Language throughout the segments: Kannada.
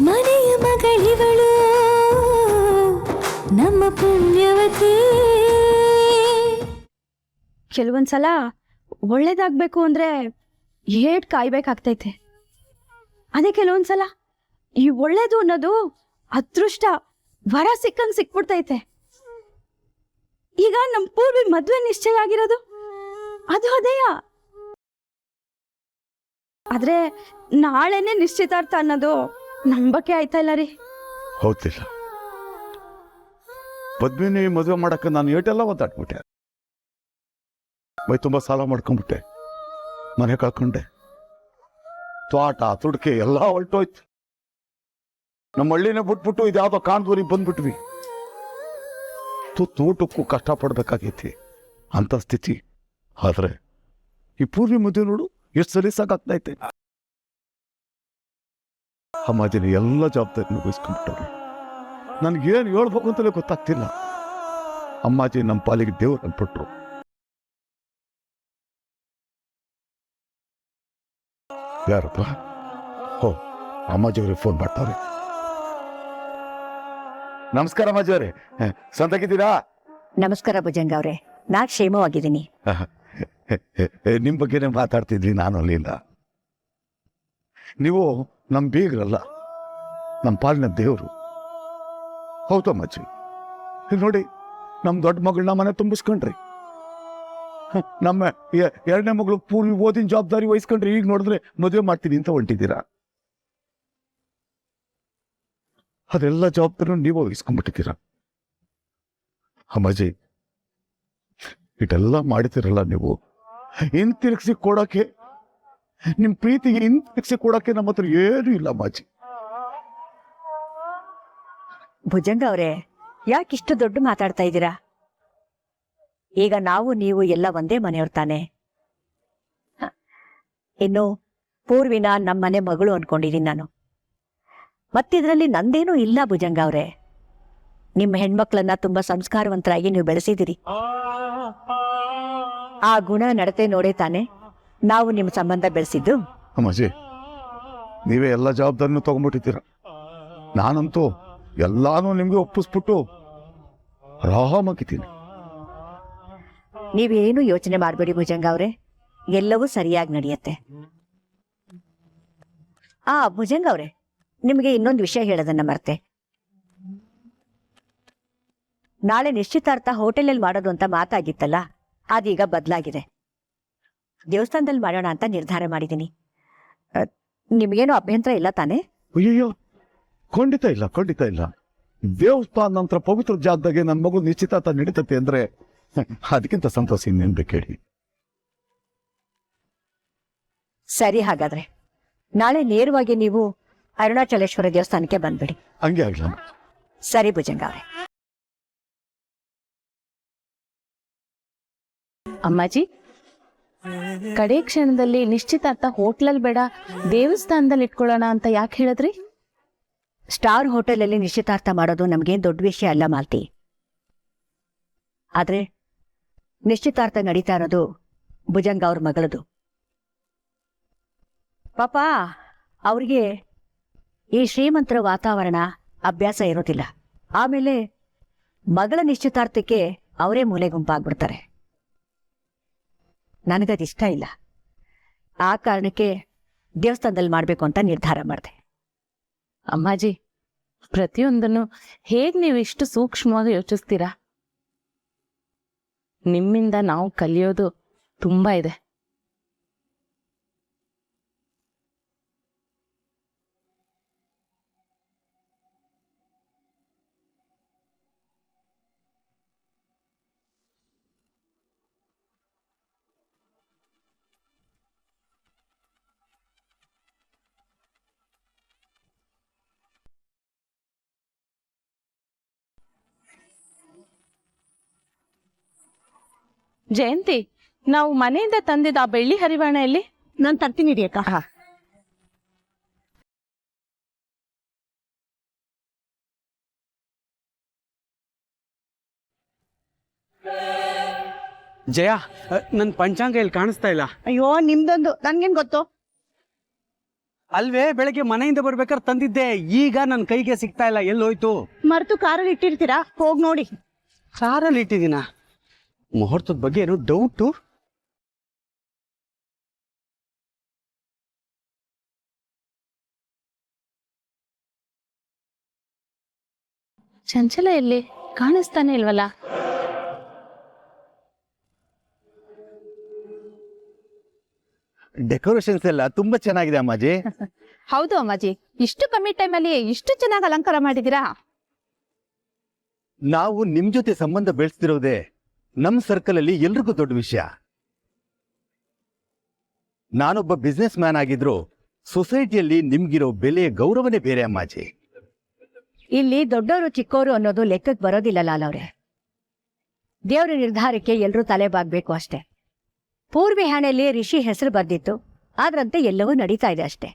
ಮನೆಯ ಮಗಳಿವಳು ನಮ್ಮ ಪುಣ್ಯವತಿ. ಕೆಲವೊಂದ್ಸಲ ಒಳ್ಳೇದಾಗ್ಬೇಕು ಅಂದ್ರೆ ಏಟ್ ಕಾಯ್ಬೇಕಾಗ್ತೈತೆ. ಅದೇ ಕೆಲವೊಂದ್ಸಲ ಈ ಒಳ್ಳೇದು ಅನ್ನೋದು ಅದೃಷ್ಟ ವರ ಸಿಕ್ಕಂಗ್ ಸಿಕ್ಬಿಡ್ತೈತೆ. ಈಗ ನಮ್ಮ ಪೂರ್ವಿ ಮದ್ವೆ ನಿಶ್ಚಯ ಆಗಿರೋದು ಅದು ಅದೇಯ. ಆದ್ರೆ ನಾಳೆನೆ ನಿಶ್ಚಿತಾರ್ಥ ಅನ್ನೋದು ನಂಬಕ್ಕೆ ಆಯ್ತಾ ಇಲ್ಲ ರೀ. ಹೌದಿಲ್ಲ, ಪದ್ಮಿನಿ ಮದುವೆ ಮಾಡಕ್ಕೆ ನಾನು ಏಟೆಲ್ಲ ಒದ್ದಾಡ್ಬಿಟ್ಟೆ. ಮೈ ತುಂಬ ಸಾಲ ಮಾಡ್ಕೊಂಡ್ಬಿಟ್ಟೆ, ಮನೆ ಕಳ್ಕೊಂಡೆ, ತ್ವಾಟ ತುಡ್ಕೆ ಎಲ್ಲ ಹೊರಟೋಯ್ತು. ನಮ್ಮ ಹಳ್ಳಿನೇ ಬಿಟ್ಬಿಟ್ಟು ಇದ್ಯಾವುದೋ ಕಾಣ್ದೂರಿಗೆ ಬಂದ್ಬಿಟ್ವಿ. ಊಟಕ್ಕೂ ಕಷ್ಟಪಡ್ಬೇಕಾಗೈತಿ ಅಂತ ಸ್ಥಿತಿ. ಆದ್ರೆ ಈ ಪೂರ್ವಿ ಮದುವೆ ನೋಡು ಎಷ್ಟು ಸಲೀಸಾಗ್ತೈತೆ. ಅಮ್ಮಾಜಿನ ಎಲ್ಲ ಜವಾಬ್ದಾರಿನ ವಹಿಸ್ಕೊಂಡ್ಬಿಟ್ಟವ್ರಿ. ನನ್ಗೇನು ಹೇಳ್ಬೇಕು ಅಂತಲೇ ಗೊತ್ತಾಗ್ತಿಲ್ಲ. ಅಮ್ಮಾಜಿ ನಮ್ಮ ಪಾಲಿಗೆ ದೇವ್ರು ಅನ್ಬಿಟ್ರು. ಯಾರಪ್ಪ? ಹೋ, ಅಮ್ಮಾಜಿಯವ್ರಿಗೆ ಫೋನ್ ಮಾಡ್ತಾರೆ. ನಮಸ್ಕಾರ ಅಮ್ಮಾಜಿಯವರೇ, ಸಂತಾಗಿದ್ದೀರಾ? ನಮಸ್ಕಾರ ಭುಜಂಗ ಅವ್ರೆ, ನಾ ಕ್ಷೇಮವಾಗಿದ್ದೀನಿ. ನಿಮ್ಮ ಬಗ್ಗೆನೇ ಮಾತಾಡ್ತಿದ್ರಿ, ನಾನು ಅಲ್ಲಿಲ್ಲ. ನೀವು ನಮ್ಮ ಬೀಗ್ರಲ್ಲ, ನಮ್ಮ ಪಾಲಿನ ದೇವರು. ಹೌದು ಅಮ್ಮಾಜಿ, ನೋಡಿ ನಮ್ಮ ದೊಡ್ಡ ಮಗಳನ್ನ ಮನೆ ತುಂಬಿಸ್ಕೊಂಡ್ರಿ. ನಮ್ಮ ಎರಡನೇ ಮಗಳು ಪೂರ್ವಿ ಓದಿನ ಜವಾಬ್ದಾರಿ ವಹಿಸ್ಕೊಂಡ್ರಿ. ಈಗ ನೋಡಿದ್ರೆ ಮದುವೆ ಮಾಡ್ತೀನಿ ಅಂತ ಹೊಂಟಿದ್ದೀರಾ. ಅದೆಲ್ಲ ಜವಾಬ್ದಾರಿ ನೀವು ವಹಿಸ್ಕೊಂಡ್ಬಿಟ್ಟಿದ್ದೀರಾ. ಅಮ್ಮಾಜಿ, ಇದೆಲ್ಲ ಮಾಡಿದಿರಲ್ಲ ನೀವು, ಹಿಂತಿರುಗಿಸಿ ಕೊಡೋಕೆ, ನಿಮ್ಮ ಪ್ರೀತಿಗೆ ಹಿಂತಿರುಗಿಸಿ ಕೊಡೋಕೆ ನಮ್ಮ ಹತ್ರ ಏನೂ ಇಲ್ಲ ಅಮ್ಮಾಜಿ. ಭುಜಂಗ ಅವ್ರೆ, ಯಾಕಿಷ್ಟು ದೊಡ್ಡ ಮಾತಾಡ್ತಾ ಇದ್ದೀರಾ? ಈಗ ನಾವು ನೀವು ಎಲ್ಲ ಒಂದೇ ಮನೆಯವ್ರ ತಾನೆ. ಇನ್ನು ಪೂರ್ವಿನ ನಮ್ಮನೆ ಮಗಳು ಅನ್ಕೊಂಡಿದ್ದೀನಿ ನಾನು. ಮತ್ತಿದ್ರಲ್ಲಿ ನಂದೇನೂ ಇಲ್ಲ ಭುಜಂಗ ಅವ್ರೆ. ನಿಮ್ಮ ಹೆಣ್ಮಕ್ಳನ್ನ ತುಂಬಾ ಸಂಸ್ಕಾರವಂತರಾಗಿ ನೀವು ಬೆಳೆಸಿದಿರಿ. ಆ ಗುಣ ನಡತೆ ನೋಡೇ ತಾನೆ ನಾವು ನಿಮ್ಮ ಸಂಬಂಧ ಬೆಳೆಸಿದ್ದು. ಅಮ್ಮಾಜಿ, ನೀವೇ ಎಲ್ಲ ಜವಾಬ್ದಾರಿನೂ ತಗೊಂಡ್ಬಿಟ್ಟಿದ್ದೀರ. ನಾನಂತೂ ಎಲ್ಲಾನು ನಿಮ್ಗೆ ಒಪ್ಪಿಸ್ಬಿಟ್ಟು ಆರಾಮಾಗಿದ್ದೀನಿ. ನೀವೇನು ಯೋಚನೆ ಮಾಡಬೇಡಿ ಭುಜಂಗ ಅವ್ರೆ, ಎಲ್ಲವೂ ಸರಿಯಾಗಿ ನಡೆಯುತ್ತೆ. ಭುಜಂಗ ಅವ್ರೆ, ನಿಮಗೆ ಇನ್ನೊಂದು ವಿಷಯ ಹೇಳೋದನ್ನ ಮರ್ತೆ. ನಾಳೆ ನಿಶ್ಚಿತಾರ್ಥ ಹೋಟೆಲಲ್ಲಿ ಮಾಡೋದು ಅಂತ ಮಾತಾಗಿತ್ತಲ್ಲ, ಅದೀಗ ಬದಲಾಗಿದೆ. ದೇವಸ್ಥಾನದಲ್ಲಿ ಮಾಡೋಣ ಅಂತ ನಿರ್ಧಾರ ಮಾಡಿದ್ದೀನಿ. ನಿಮಗೇನು ಅಭ್ಯಂತರ ಇಲ್ಲ ತಾನೇ? ಅಯ್ಯಯ್ಯೋ, ಖಂಡಿತ ಇಲ್ಲ, ಖಂಡಿತ ಇಲ್ಲ. ದೇವಸ್ಥಾನ ನಂತರ ಪವಿತ್ರ ಜಾಗದಾಗೆ ನನ್ನ ಮಗು ನಿಶ್ಚಿತಾರ್ಥ ನಡೀತತೆ ಅಂದ್ರೆ ಅದಕ್ಕಿಂತ ಸಂತೋಷ ಇನ್ನೇನ್ ಬೇಕು ಹೇಳಿ. ಸರಿ, ಹಾಗಾದ್ರೆ ನಾಳೆ ನೇರವಾಗಿ ನೀವು ಅರುಣಾಚಲೇಶ್ವರ ದೇವಸ್ಥಾನಕ್ಕೆ ಬಂದ್ಬಿಡಿ. ಹಂಗೆ ಆಗ್ಲ. ಸರಿ ಭುಜಂಗ ಅವ್ರೆ. ಅಮ್ಮಾಜಿ, ಕಡೆ ಕ್ಷಣದಲ್ಲಿ ನಿಶ್ಚಿತಾರ್ಥ ಹೋಟ್ಲಲ್ಲಿ ಬೇಡ ದೇವಸ್ಥಾನದಲ್ಲಿ ಇಟ್ಕೊಳ್ಳೋಣ ಅಂತ ಯಾಕೆ ಹೇಳಿದ್ರಿ? ಸ್ಟಾರ್ ಹೋಟೆಲಲ್ಲಿ ನಿಶ್ಚಿತಾರ್ಥ ಮಾಡೋದು ನಮ್ಗೇನ್ ದೊಡ್ಡ ವಿಷಯ ಅಲ್ಲ ಮಾಲ್ತಿ. ಆದ್ರೆ ನಿಶ್ಚಿತಾರ್ಥ ನಡೀತಾ ಇರೋದು ಭುಜಂಗ ಅವ್ರ ಮಗಳದು. ಪಾಪ ಅವ್ರಿಗೆ ಈ ಶ್ರೀಮಂತರ ವಾತಾವರಣ ಅಭ್ಯಾಸ ಇರೋದಿಲ್ಲ. ಆಮೇಲೆ ಮಗಳ ನಿಶ್ಚಿತಾರ್ಥಕ್ಕೆ ಅವರೇ ಮೂಲೆ ಗುಂಪಾಗ್ಬಿಡ್ತಾರೆ. ನನಗದಿಷ್ಟ ಇಲ್ಲ. ಆ ಕಾರಣಕ್ಕೆ ದೇವಸ್ಥಾನದಲ್ಲಿ ಮಾಡಬೇಕು ಅಂತ ನಿರ್ಧಾರ ಮಾಡಿದೆ. ಅಮ್ಮಾಜಿ, ಪ್ರತಿಯೊಂದನ್ನು ಹೇಗೆ ನೀವು ಇಷ್ಟು ಸೂಕ್ಷ್ಮವಾಗಿ ಯೋಚಿಸ್ತೀರಾ? ನಿಮ್ಮಿಂದ ನಾವು ಕಲಿಯೋದು ತುಂಬಾ ಇದೆ. ಜಯಂತಿ, ನಾವು ಮನೆಯಿಂದ ತಂದಿದ್ದ ಆ ಬೆಳ್ಳಿ ಹರಿವಾಣ ಎಲ್ಲಿ? ನಾನು ತರ್ತೀನಿ ರೀ ಅಕ್ಕ. ಜಯ, ನನ್ನ ಪಂಚಾಂಗ ಇಲ್ಲಿ ಕಾಣಿಸ್ತಾ ಇಲ್ಲ. ಅಯ್ಯೋ, ನಿಮ್ದೊಂದು ನನ್ಗೇನ್ ಗೊತ್ತು? ಅಲ್ವೇ ಬೆಳಗ್ಗೆ ಮನೆಯಿಂದ ಬರ್ಬೇಕಾದ್ರೆ ತಂದಿದ್ದೆ, ಈಗ ನನ್ನ ಕೈಗೆ ಸಿಗ್ತಾ ಇಲ್ಲ. ಎಲ್ಲೋಯ್ತು? ಮರೆತು ಕಾರಲ್ಲಿ ಇಟ್ಟಿರ್ತೀರಾ, ಹೋಗಿ ನೋಡಿ. ಕಾರಲ್ಲಿ ಇಟ್ಟಿದ್ದೀನ? ಮುಹೂರ್ತದ ಬಗ್ಗೆ ಏನೋ ಡೌಟು. ಚಂಚಲ ಎಲ್ಲಿ ಕಾಣಿಸ್ತಾನೆ ಇಲ್ವಲ್ಲ? ಡೆಕೋರೇಷನ್ಸ್ ಎಲ್ಲ ತುಂಬಾ ಚೆನ್ನಾಗಿದೆ ಅಮ್ಮಾಜಿ. ಹೌದು ಅಮ್ಮಾಜಿ, ಇಷ್ಟು ಕಮ್ಮಿ ಟೈಮಲ್ಲಿ ಇಷ್ಟು ಚೆನ್ನಾಗಿ ಅಲಂಕಾರ ಮಾಡಿದ್ದೀರಾ. ನಾವು ನಿಮ್ ಜೊತೆ ಸಂಬಂಧ ಬೆಳೆಸ್ತಿರೋದೇ ನಮ್ ಸರ್ಕಲ್ ಅಲ್ಲಿ ಎಲ್ರಿಗೂ ದೊಡ್ಡ ವಿಷಯ. ನಾನೊಬ್ಬ ಬಿಸ್ನೆಸ್ ಮ್ಯಾನ್ ಆಗಿದ್ರು ಸೊಸೈಟಿಯಲ್ಲಿ ನಿಮ್ಗಿರೋ ಬೆಲೆ ಗೌರವನೇ ಬೇರೆ ಅಮ್ಮಾಜಿ. ಇಲ್ಲಿ ದೊಡ್ಡವರು ಚಿಕ್ಕವರು ಅನ್ನೋದು ಲೆಕ್ಕಕ್ಕೆ ಬರೋದಿಲ್ಲ ಲಾಲವ್ರೆ. ದೇವ್ರ ನಿರ್ಧಾರಕ್ಕೆ ಎಲ್ರೂ ತಲೆ ಬಾಗ್ಬೇಕು ಅಷ್ಟೇ. ಪೂರ್ವಿ ಹಣೆಯಲ್ಲಿ ರಿಷಿ ಹೆಸರು ಬರ್ದಿತ್ತು, ಆದ್ರಂತೆ ಎಲ್ಲವೂ ನಡೀತಾ ಇದೆ ಅಷ್ಟೇ.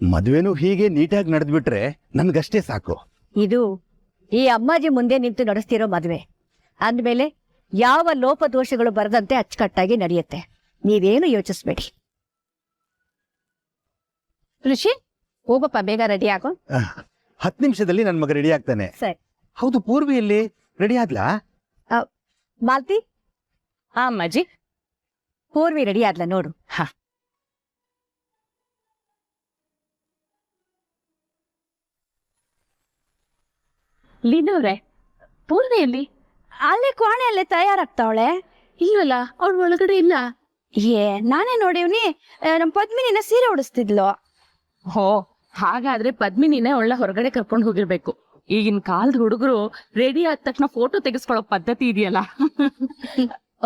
ಮದ್ವೆನೂ ಹೀಗೆ ನೀಟಾಗಿ ನಡೆದ್ಬಿಟ್ರೆ ನನ್ಗಷ್ಟೇ ಸಾಕು. ಇದು ಈ ಅಮ್ಮಾಜಿ ಮುಂದೆ ನಿಂತು ನಡೆಸ್ತಿರೋ ಮದುವೆ ಅಂದ್ಮೇಲೆ ಯಾವ ಲೋಪದೋಷಗಳು ಬರದಂತೆ ಅಚ್ಚುಕಟ್ಟಾಗಿ ನಡೆಯುತ್ತೆ. ನೀವೇನು ಯೋಚಿಸ್ಬೇಡಿ. ಋಷಿ, ಹೋಗಪ್ಪ, ಬೇಗ ರೆಡಿ ಆಗೋ. 10 ನಿಮಿಷದಲ್ಲಿ ನನ್ ಮಗ ರೆಡಿ ಆಗ್ತಾನೆ. ಸರಿ. ಹೌದು, ಪೂರ್ವಿಯಲ್ಲಿ ರೆಡಿ ಆದ್ಲಾ? ಮಾಲ್ತಿ, ಆ ಅಮ್ಮಾಜಿ. ಪೂರ್ವಿ ರೆಡಿ ಆದ್ಲ ನೋಡು. ಲೀನವ್ರೆ, ಪೂರ್ವಿಯಲ್ಲಿ ಅಲ್ಲೇ ಕೋಣೆಯಲ್ಲೇ ತಯಾರಾಗ್ತಾವಳೆ. ಇಲ್ವಲ್ಲ, ಅವ್ಳ ಒಳಗಡೆ ಇಲ್ಲ. ನಾನೇ ನೋಡಿವ್ನಿ, ನಮ್ ಪದ್ಮಿನಿನ ಸೀರೆ ಉಡಿಸ್ತಿದ್ಲು. ಹೋ, ಹಾಗಾದ್ರೆ ಪದ್ಮಿನಿನೇ ಒಳ್ಳೆ ಹೊರಗಡೆ ಕರ್ಕೊಂಡು ಹೋಗಿರ್ಬೇಕು. ಈಗಿನ ಕಾಲದ ಹುಡುಗರು ರೆಡಿ ಆದ ತಕ್ಷಣ ಫೋಟೋ ತೆಗೆಸ್ಕೊಳ್ಳೋ ಪದ್ಧತಿ ಇದೆಯಲ್ಲ.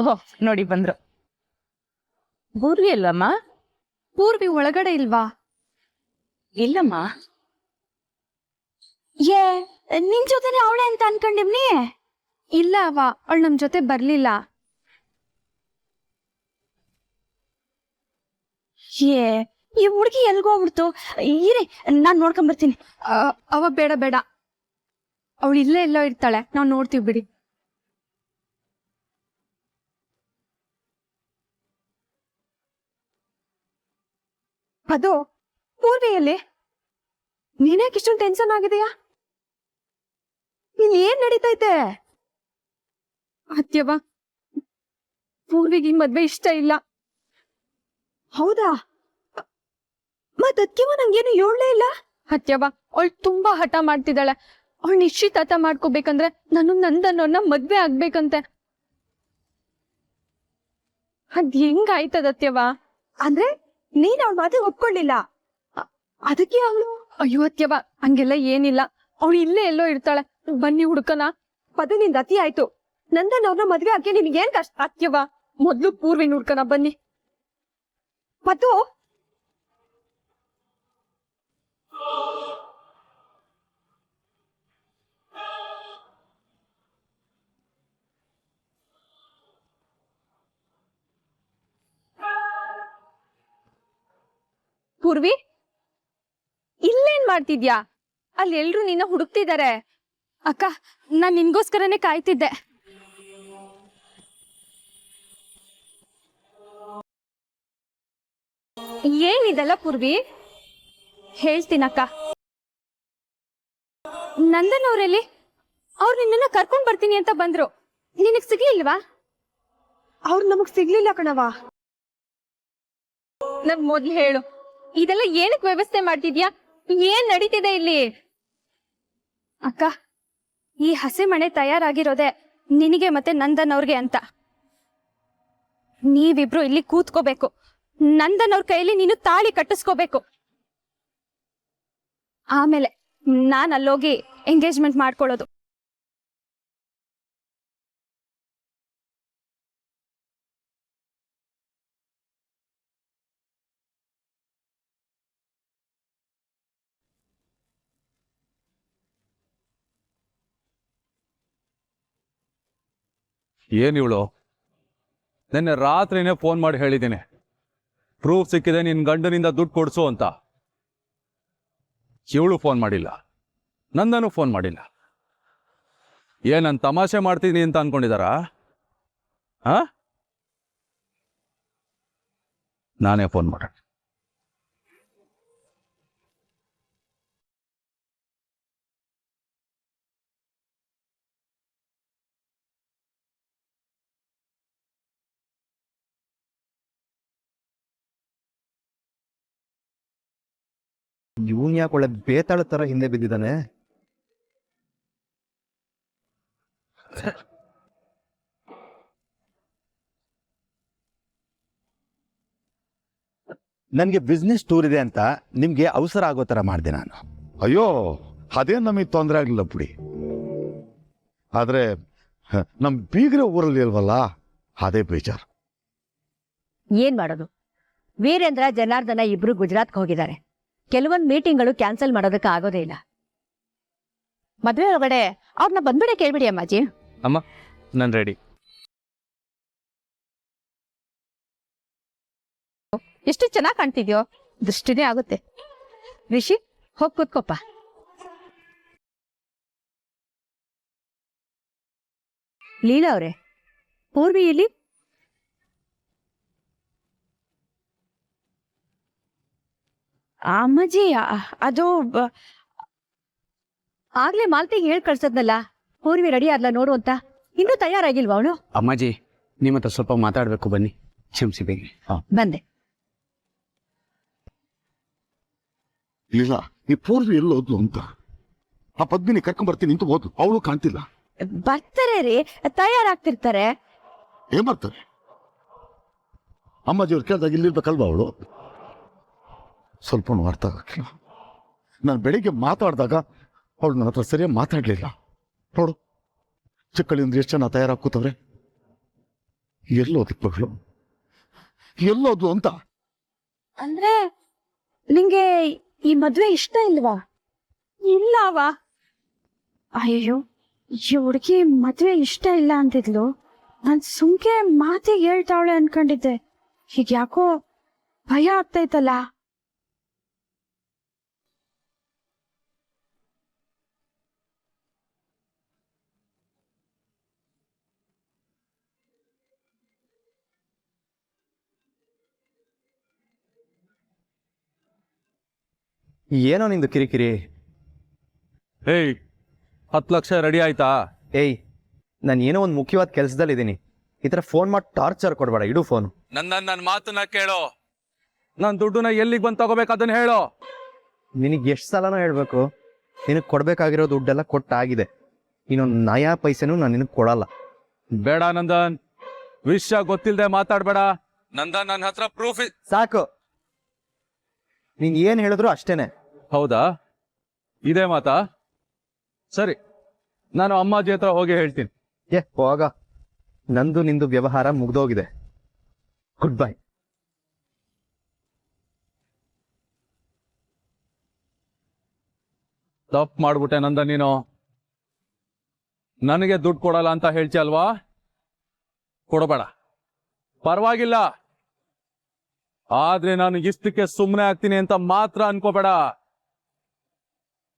ಓಹೋ, ನೋಡಿ ಬಂದ್ರು. ಪೂರ್ವಿ ಅಲ್ವಮ್ಮ? ಪೂರ್ವಿ ಒಳಗಡೆ ಇಲ್ವಾ? ಇಲ್ಲಮ್ಮ. ನಿನ್ ಜೊತೆನೆ ಅವಳೆ ಅಂತ ಅನ್ಕೊಂಡಿವ್ನಿ. ಇಲ್ಲ ಅವ್ವ, ಅವಳು ನಮ್ ಜೊತೆ ಬರ್ಲಿಲ್ಲ. ಈ ಹುಡುಗಿ ಎಲ್ಗೋಗ್ಬಿಡ್ತು. ಇರಿ, ನಾನ್ ನೋಡ್ಕೊಂಬರ್ತೀನಿ. ಅವ ಬೇಡ ಬೇಡ, ಅವಳು ಇಲ್ಲೇ ಎಲ್ಲೋ ಇರ್ತಾಳೆ, ನಾವ್ ನೋಡ್ತೀವಿ ಬಿಡಿ. ಅದು ಪೂರ್ವಿಯಲ್ಲಿ ನೀನ್ಯಾಕೆ ಇಷ್ಟೊಂದು ಟೆನ್ಷನ್ ಆಗಿದೆಯಾ? ಇಲ್ಲಿ ಏನ್ ನಡೀತೈತೆ? ಅತ್ಯವ, ಪೂರ್ವಿಗೆ ಈ ಮದ್ವೆ ಇಷ್ಟ ಇಲ್ಲ. ಹೌದಾ? ಮತ್ ಅತ್ಯವ ನಂಗೇನು ಹೇಳಲೇ ಇಲ್ಲ. ಅತ್ಯವ, ಅವಳು ತುಂಬಾ ಹಠ ಮಾಡ್ತಿದ್ದಾಳೆ. ಅವಳು ನಿಶ್ಚಿತಾರ್ಥ ಮಾಡ್ಕೋಬೇಕಂದ್ರೆ ನಾನು ನಂದನ್ನೋರ್ನ ಮದ್ವೆ ಆಗ್ಬೇಕಂತೆ. ಅದ್ ಹೆಂಗಾಯ್ತದ ಅತ್ಯವ? ಅಂದ್ರೆ ನೀನ್ ಅವಳ ಮಾತಿಗೆ ಒಪ್ಕೊಳ್ಳಿಲ್ಲ, ಅದಕ್ಕೆ ಅವಳು. ಅಯ್ಯೋ ಅತ್ಯವ, ಹಂಗೆಲ್ಲ ಏನಿಲ್ಲ. ಅವಳು ಇಲ್ಲೇ ಎಲ್ಲೋ ಇರ್ತಾಳೆ, ಬನ್ನಿ ಹುಡುಕನ. ಪದು ನಿಂದ ಅತಿ ಆಯ್ತು. ನಂದನ್ ಅವ್ರನ್ನ ಮದ್ವೆ ಆಗಿ ನಿನ್ಗೇನ್ ಕಷ್ಟ? ಅತ್ಯವ, ಮೊದ್ಲು ಪೂರ್ವಿನ ಹುಡ್ಕನ ಬನ್ನಿ. ಪದು, ಪೂರ್ವಿ, ಇಲ್ಲೇನ್ ಮಾಡ್ತಿದ್ಯಾ? ಅಲ್ಲಿ ಎಲ್ರು ನಿನ್ನ ಹುಡುಕ್ತಿದ್ದಾರೆ. ಅಕ್ಕ, ನಾನ್ ನಿನ್ಗೋಸ್ಕರನೇ ಕಾಯ್ತಿದ್ದೆ. ಏನಿದೆಲ್ಲ ಪೂರ್ವಿ? ಹೇಳ್ತೀನಕ್ಕ. ನಂದನ್ ಅವ್ರಲ್ಲಿ ಅವ್ರು ನಿನ್ನ ಕರ್ಕೊಂಡ್ ಬರ್ತೀನಿ ಅಂತ ಬಂದ್ರು, ನಿನಗ್ ಸಿಗ್ಲಿಲ್ವಾ? ಅವ್ರು ನಮಗ್ ಸಿಗ್ಲಿಲ್ಲ ಕಣವ. ನಮ್ ಮೊದ್ಲು ಹೇಳು, ಇದೆಲ್ಲ ಏನಕ್ ವ್ಯವಸ್ಥೆ ಮಾಡ್ತಿದ್ಯಾ? ಏನ್ ನಡೀತಿದೆ ಇಲ್ಲಿ? ಅಕ್ಕ, ಈ ಹಸೆ ಮನೆ ತಯಾರಾಗಿರೋದೆ ನಿನಗೆ ಮತ್ತೆ ನಂದನ್ ಅವ್ರಿಗೆ ಅಂತ. ನೀವಿಬ್ರು ಇಲ್ಲಿ ಕೂತ್ಕೋಬೇಕು. ನಂದನ್ ಅವ್ರ ಕೈಯಲ್ಲಿ ನೀನು ತಾಳಿ ಕಟ್ಟಿಸ್ಕೋಬೇಕು. ಆಮೇಲೆ ನಾನ್ ಅಲ್ಲೋಗಿ ಎಂಗೇಜ್ಮೆಂಟ್ ಮಾಡ್ಕೊಳ್ಳೋದು. ಏನಿವಳು? ನಿನ್ನೆ ರಾತ್ರಿನೇ ಫೋನ್ ಮಾಡಿ ಹೇಳಿದ್ದೀನಿ, ಪ್ರೂಫ್ ಸಿಕ್ಕಿದೆ, ನಿನ್ನ ಗಂಡನಿಂದ ದುಡ್ಡು ಕೊಡಿಸು ಅಂತ. ಇವಳು ಫೋನ್ ಮಾಡಿಲ್ಲ, ನಂದನೂ ಫೋನ್ ಮಾಡಿಲ್ಲ. ನಾನು ತಮಾಷೆ ಮಾಡ್ತೀನಿ ಅಂತ ಅನ್ಕೊಂಡಿದಾರಾ? ನಾನೇ ಫೋನ್ ಮಾಡೋಣ. ಇವನ್ ಯಾಕೆ ಒಳ್ಳೆ ಬೇತಾಳ ತರ ಹಿಂದೆ ಬಿದ್ದಿದ್ದಾನೆ. ನನ್ಗೆ ಬಿಸ್ನೆಸ್ ಟೂರ್ ಇದೆ ಅಂತ ನಿಮ್ಗೆ ಅವಸರ ಆಗೋ ತರ ಮಾಡಿದೆ ನಾನು. ಅಯ್ಯೋ ಅದೇನು ನಮಗೆ ತೊಂದರೆ ಆಗಲಿಲ್ಲ ಬಿಡಿ. ಆದರೆ ನಮ್ಮ ಬೀಗರ ಊರಲ್ಲಿ ಇಲ್ವಲ್ಲ, ಅದೇ ಬೇಜಾರು. ಏನ್ ಮಾಡೋದು, ವೀರೇಂದ್ರ ಜನಾರ್ದನ ಇಬ್ರು ಗುಜರಾತ್ಗೆ ಹೋಗಿದ್ದಾರೆ. ಕೆಲವೊಂದು ಮೀಟಿಂಗ್ಗಳು ಕ್ಯಾನ್ಸಲ್ ಮಾಡೋದಕ್ಕೆ ಆಗೋದೇ ಇಲ್ಲ. ಮದ್ವೆ ಒಳಗಡೆ ಅವ್ರನ್ನ ಬಂದ್ಬಿಡೆ ಕೇಳ್ಬಿಡಿ ಅಮ್ಮಾಜಿ. ಅಮ್ಮ ನಾನು ರೆಡಿ. ಎಷ್ಟು ಚೆನ್ನಾಗಿ ಕಾಣ್ತಿದ್ಯೋ, ದೃಷ್ಟಿನೇ ಆಗುತ್ತೆ. ರಿಷಿ ಹೋಗ್ ಕೂತ್ಕೊಪ್ಪ. ಲೀಲಾ ಅವ್ರೆ, ಪೂರ್ವಿ ಇಲ್ಲಿ? ಅಮ್ಮಾಜಿ ಅದು ಆಗ್ಲೇ ಮಾಲ್ತಿಗೆ ಹೇಳ್ ಕಳ್ಸದ್ನಲ್ಲ, ಪೂರ್ವಿ ರೆಡಿ ಆದ್ಲ ನೋಡು ಅಂತ. ಇನ್ನೂ ತಯಾರಾಗಿಲ್ವಾ ಅವಳು? ಅಮ್ಮಾಜಿ ನಿಮ್ಮ ಹತ್ರ ಸ್ವಲ್ಪ ಮಾತಾಡ್ಬೇಕು, ಬನ್ನಿ. ಕ್ಷಮಿಸಿ ಬೇಗ. ಬಂದೆ. ಇಲ್ಲ ಈ ಪೂರ್ವಿ ಎಲ್ಲೋದ್ಲು ಅಂತ ಆ ಪದ್ಮಿನಿ ಕರ್ಕೊಂಡ್ಬರ್ತೀನಿ ನಿಂತು ಹೋದ್ಲು, ಅವಳು ಕಾಣ್ತಿಲ್ಲ. ಬರ್ತಾರೆ ರೀ, ತಯಾರಾಗ್ತಿರ್ತಾರೆ. ಏನ್ ಮಾಡ್ತಾರೆ? ಅಮ್ಮಾಜಿಯವ್ರು ಕೇಳಿದಾಗ ಇಲ್ಲಿರ್ಬೇಕಲ್ವಾ ಅವಳು? ಸ್ವಲ್ಪ ಅರ್ಥ ಆಗಕ್ಕಿಲ್ಲ. ನಾನು ಬೆಳಿಗ್ಗೆ ಮಾತಾಡಿದಾಗ ಅವಳು ನನ್ನ ಹತ್ರ ಸರಿಯಾಗಿ ಮಾತಾಡಲಿಲ್ಲ. ನೋಡು ಚಿಕ್ಕಳಿಂದ ಎಷ್ಟು ಜನ ತಯಾರಾಗಿ ಕೂತವ್ರೆ. ಎಲ್ಲೋದು ಮಗಳು, ಎಲ್ಲೋದು ಅಂತ. ಅಂದ್ರೆ ನಿಂಗೆ ಈ ಮದ್ವೆ ಇಷ್ಟ ಇಲ್ವಾ? ಇಲ್ಲವಾ? ಅಯ್ಯೋ, ಈ ಹುಡುಗಿ ಮದ್ವೆ ಇಷ್ಟ ಇಲ್ಲ ಅಂತಿದ್ಲು. ನಾನ್ ಸುಮ್ಕೆ ಮಾತಿಗೆ ಹೇಳ್ತಾವಳೆ ಅನ್ಕೊಂಡಿದ್ದೆ. ಈಗ ಯಾಕೋ ಭಯ ಆಗ್ತೈತಲ್ಲ. ಏನೋ ನಿಂದು ಕಿರಿಕಿರಿ. ಏಯ್ 10 ಲಕ್ಷ ರೆಡಿ ಆಯ್ತಾ? ಏಯ್ ನಾನು ಏನೋ ಒಂದು ಮುಖ್ಯವಾದ ಕೆಲಸದಲ್ಲಿದ್ದೀನಿ. ಈ ಥರ ಫೋನ್ ಮಾಡಿ ಟಾರ್ಚರ್ ಕೊಡಬೇಡ, ಇಡು ಫೋನು. ನನ್ನ ಮಾತನ್ನ ಕೇಳೋ. ನಾನು ದುಡ್ಡನ್ನ ಎಲ್ಲಿಗೆ ಬಂದು ತಗೋಬೇಕು ಅದನ್ನ ಹೇಳೋ. ನಿನಗೆ ಎಷ್ಟು ಸಲನೋ ಹೇಳ್ಬೇಕು, ನಿನಗೆ ಕೊಡಬೇಕಾಗಿರೋ ದುಡ್ಡೆಲ್ಲ ಕೊಟ್ಟಾಗಿದೆ. ಇನ್ನೊಂದು ನಯಾ ಪೈಸೆನೂ ನಾನು ನಿನಗೆ ಕೊಡಲ್ಲ. ಬೇಡ ನಂದನ್, ವಿಷಯ ಗೊತ್ತಿಲ್ಲದೆ ಮಾತಾಡ್ಬೇಡ. ನಂದನ್, ನನ್ನ ಹತ್ರ ಪ್ರೂಫ್ ಸಾಕು, ನೀನು ಏನು ಹೇಳಿದ್ರು ಅಷ್ಟೇನೆ. ಹೌದಾ? ಇದೇ ಮಾತಾ? ಸರಿ, ನಾನು ಅಮ್ಮಾಜಿ ಹತ್ರ ಹೋಗಿ ಹೇಳ್ತೀನಿ. ಹೋಗ, ನಂದು ನಿಂದು ವ್ಯವಹಾರ ಮುಗ್ದೋಗಿದೆ. Good bye. ತಪ್ಪು ಮಾಡ್ಬಿಟ್ಟೆ ನಂದನ್ ನೀನು. ನನಗೆ ದುಡ್ಡು ಕೊಡಲ್ಲ ಅಂತ ಹೇಳ್ತಿ ಅಲ್ವಾ? ಕೊಡಬೇಡ, ಪರವಾಗಿಲ್ಲ. ಆದ್ರೆ ನಾನು ಇಷ್ಟಕ್ಕೆ ಸುಮ್ಮನೆ ಆಗ್ತೀನಿ ಅಂತ ಮಾತ್ರ ಅನ್ಕೋಬೇಡ.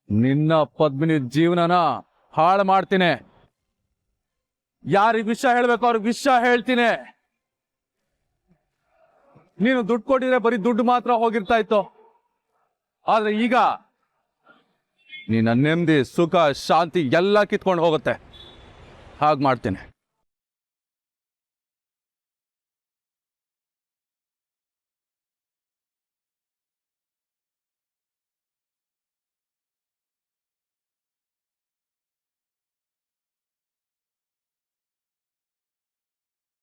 ನಿನ್ನ ಪದ್ಮಿನಿ ಜೀವನನ ಹಾಳು ಮಾಡ್ತೀನಿ. ಯಾರಿಗೆ ವಿಷಯ ಹೇಳ್ಬೇಕು ಅವ್ರಿಗೆ ವಿಷಯ ಹೇಳ್ತೀನಿ. ನೀನು ದುಡ್ಡು ಕೊಟ್ಟಿದ್ರೆ ಬರೀ ದುಡ್ಡು ಮಾತ್ರ ಹೋಗಿರ್ತಾ ಇತ್ತು. ಆದ್ರೆ ಈಗ ನಿನ್ನ ನೆಮ್ಮದಿ, ಸುಖ, ಶಾಂತಿ ಎಲ್ಲ ಕಿತ್ಕೊಂಡು ಹೋಗುತ್ತೆ. ಹಾಗೆ ಮಾಡ್ತೀನಿ.